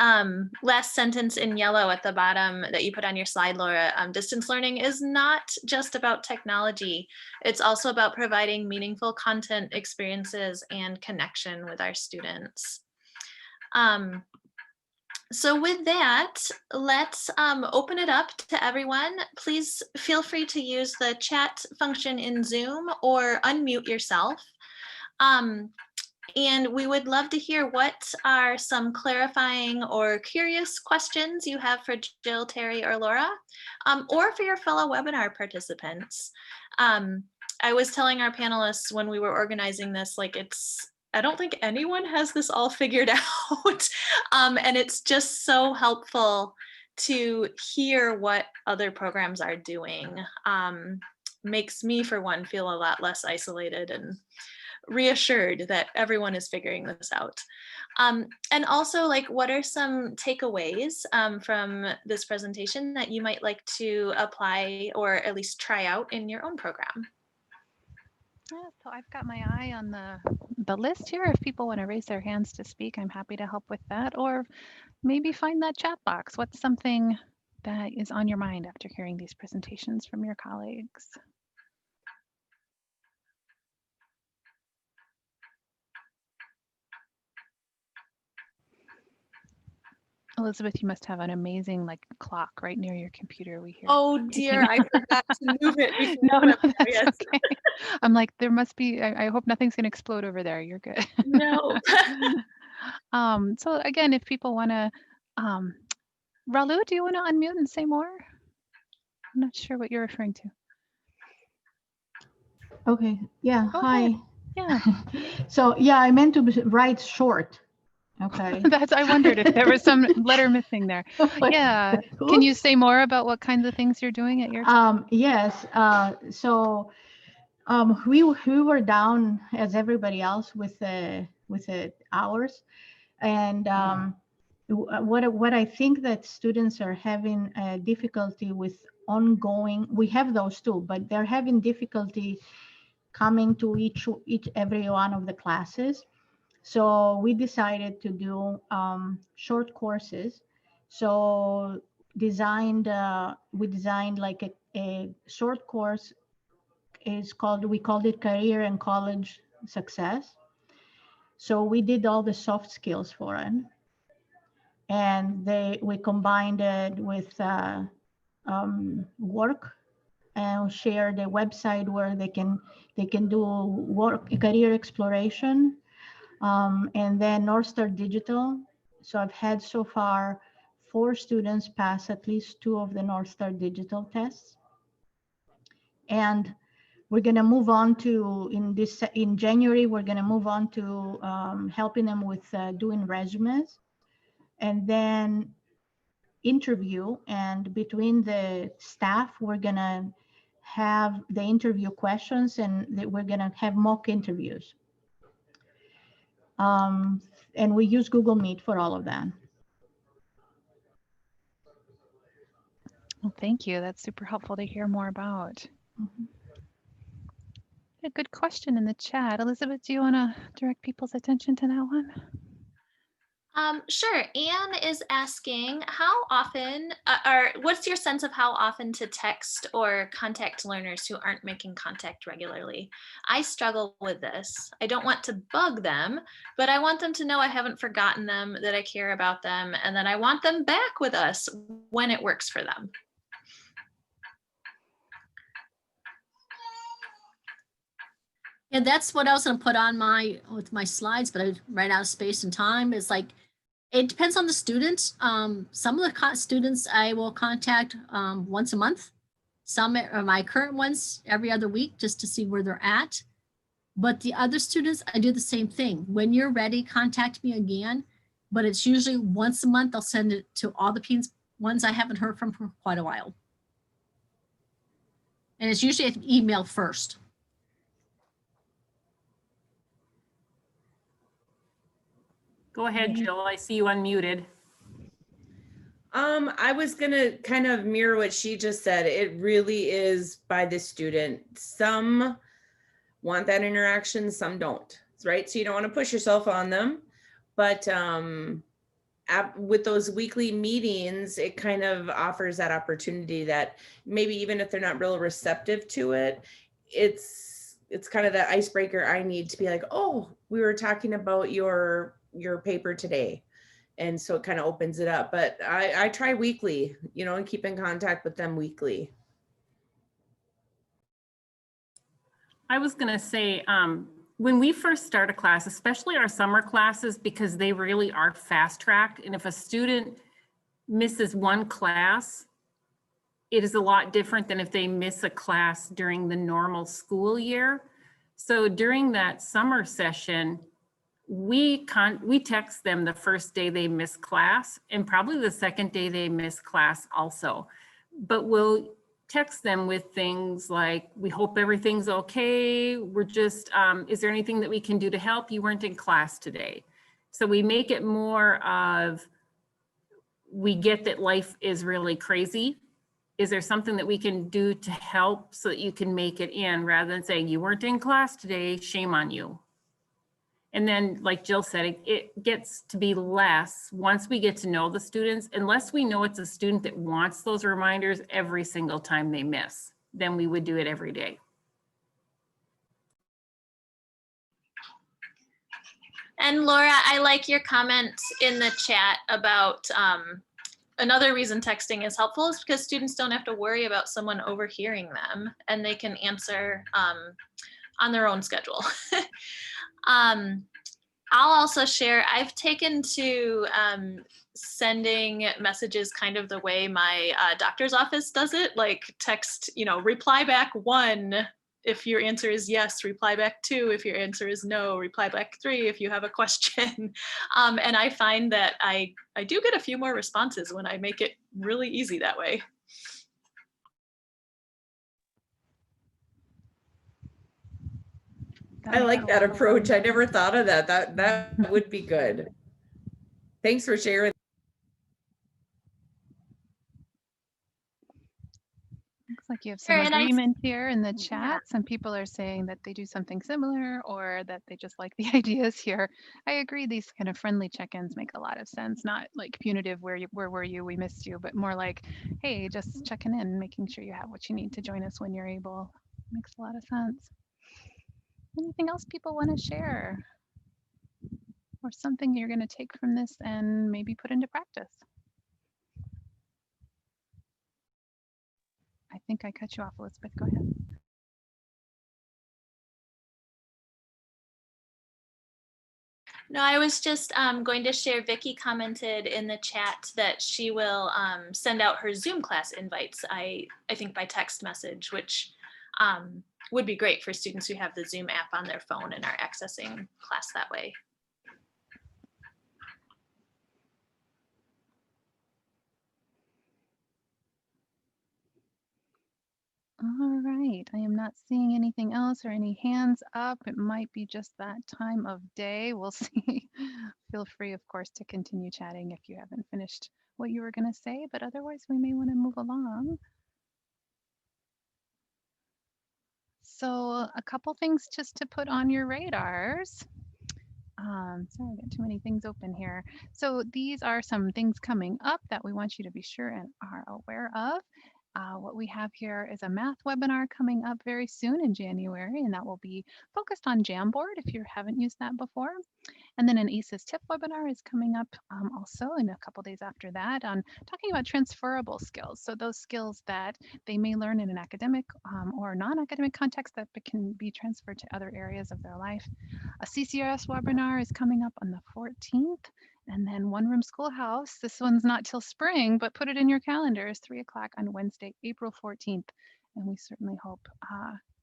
last sentence in yellow at the bottom that you put on your slide, Laura. Distance learning is not just about technology. It's also about providing meaningful content, experiences, and connection with our students. So with that, let's open it up to everyone. Please feel free to use the chat function in Zoom or unmute yourself. And we would love to hear what are some clarifying or curious questions you have for Jill, Terri, or Laura, or for your fellow webinar participants. I was telling our panelists when we were organizing this, like I don't think anyone has this all figured out. And it's just so helpful to hear what other programs are doing. Makes me, for one, feel a lot less isolated and reassured that everyone is figuring this out. And also, like, what are some takeaways from this presentation that you might like to apply or at least try out in your own program? Yeah, so I've got my eye on the list here. If people want to raise their hands to speak, I'm happy to help with that. Or maybe find that chat box. What's something that is on your mind after hearing these presentations from your colleagues? Elizabeth, you must have an amazing like clock right near your computer. We hear. Oh dear, I forgot to move it before. No, that's Yes. okay. I'm like, there must be. I hope nothing's gonna explode over there. You're good. No. So again, if people want to, Ralu, do you want to unmute and say more? I'm not sure what you're referring to. Okay, yeah, Go hi. ahead. Yeah, So, yeah, I meant to write short. Okay. I wondered if there was some letter missing there. Yeah, can you say more about what kinds of things you're doing at your? Yes, so we were down as everybody else with the hours, and what I think that students are having difficulty with ongoing. We have those too, but they're having difficulty coming to every one of the classes. So we decided to do short courses. So we designed like a short course. We called it Career and College Success. So we did all the soft skills for it. And we combined it with work, and shared a website where they can do work, career exploration. And then North Star Digital. So I've had so far 4 students pass at least 2 of the North Star Digital tests. And we're going to move on to, in January, we're going to move on to helping them with doing resumes, and then interview. And between the staff, we're going to have the interview questions, and we're going to have mock interviews. And we use Google Meet for all of that. Well, thank you. That's super helpful to hear more about. Mm-hmm. A good question in the chat. Elizabeth, do you want to direct people's attention to that one? Sure. Anne is asking how often, what's your sense of how often to text or contact learners who aren't making contact regularly? I struggle with this. I don't want to bug them, but I want them to know I haven't forgotten them, that I care about them, and that I want them back with us when it works for them. Yeah, that's what I was going to put on with my slides, but I ran out of space and time. It's like, it depends on the students. Some of the students I will contact once a month. Some are my current ones every other week, just to see where they're at. But the other students, I do the same thing. When you're ready, contact me again. But it's usually once a month. I'll send it to all the ones I haven't heard from for quite a while. And it's usually an email first. Go ahead, Jill. I see you unmuted. I was gonna kind of mirror what she just said. It really is by the student. Some want that interaction, some don't, right? So you don't want to push yourself on them, but with those weekly meetings, it kind of offers that opportunity that maybe even if they're not real receptive to it, it's kind of that icebreaker I need to be like, oh, we were talking about your paper today. And so it kind of opens it up, but I try weekly, and keep in contact with them weekly. I was going to say, when we first start a class, especially our summer classes, because they really are fast tracked. And if a student misses one class, it is a lot different than if they miss a class during the normal school year. So during that summer session, we text them the first day they miss class and probably the second day they miss class also. But we'll text them with things like, we hope everything's okay. We're just, is there anything that we can do to help? You weren't in class today. So we make it more of, we get that life is really crazy. Is there something that we can do to help so that you can make it in, rather than saying you weren't in class today, shame on you. And then, like Jill said, it gets to be less once we get to know the students, unless we know it's a student that wants those reminders every single time they miss, then we would do it every day. And Laura, I like your comment in the chat about another reason texting is helpful is because students don't have to worry about someone overhearing them, and they can answer on their own schedule. I'll also share, I've taken to sending messages kind of the way my doctor's office does it, like text, reply back 1 if your answer is yes, reply back 2 if your answer is no, reply back 3 if you have a question. And I find that I do get a few more responses when I make it really easy that way. I like that approach. I never thought of that. That would be good. Thanks for sharing. Looks like you have some Sure, and agreement here in the chat. Some people are saying that they do something similar or that they just like the ideas here. I agree, these kind of friendly check-ins make a lot of sense, not like punitive, where were you, we missed you, but more like, hey, just checking in, making sure you have what you need to join us when you're able. Makes a lot of sense. Anything else people want to share? Or something you're going to take from this and maybe put into practice? I think I cut you off, Elizabeth. Go ahead. No, I was just going to share, Vicky commented in the chat that she will send out her Zoom class invites, I think by text message, which would be great for students who have the Zoom app on their phone and are accessing class that way. All right, I am not seeing anything else or any hands up. It might be just that time of day. We'll see. Feel free, of course, to continue chatting if you haven't finished what you were going to say, but otherwise we may want to move along. So a couple things just to put on your radars. Sorry, I got too many things open here. So these are some things coming up that we want you to be sure and are aware of. What we have here is a math webinar coming up very soon in January, and that will be focused on Jamboard if you haven't used that before. And then an ACES tip webinar is coming up also in a couple days after that on talking about transferable skills. So those skills that they may learn in an academic or non-academic context that can be transferred to other areas of their life. A CCRS webinar is coming up on the 14th. And then One Room Schoolhouse, this one's not till spring, but put it in your calendars, 3 o'clock on Wednesday, April 14th. And we certainly hope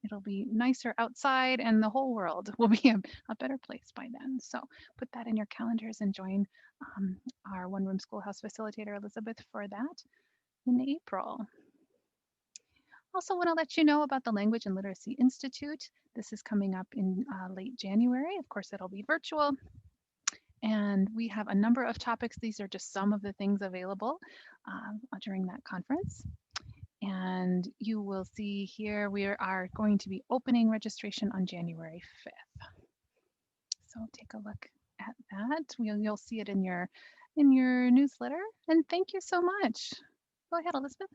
it'll be nicer outside and the whole world will be a better place by then. So put that in your calendars and join our One Room Schoolhouse facilitator, Elizabeth, for that in April. Also want to let you know about the Language and Literacy Institute. This is coming up in late January. Of course, it'll be virtual. And we have a number of topics. These are just some of the things available during that conference. And you will see here, we are going to be opening registration on January 5th. So take a look at that. You'll see it in your newsletter. And thank you so much. Go ahead, Elizabeth.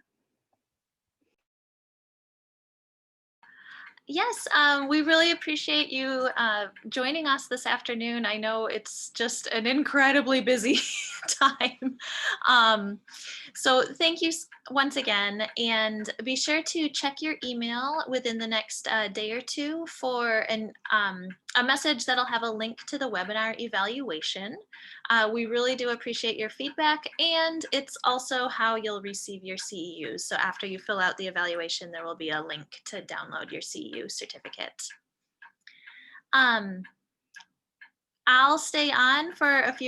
Yes, we really appreciate you joining us this afternoon. I know it's just an incredibly busy time. So thank you once again, and be sure to check your email within the next day or two for a message that'll have a link to the webinar evaluation. We really do appreciate your feedback, and it's also how you'll receive your CEUs. So after you fill out the evaluation, there will be a link to download your CEU certificate. I'll stay on for a few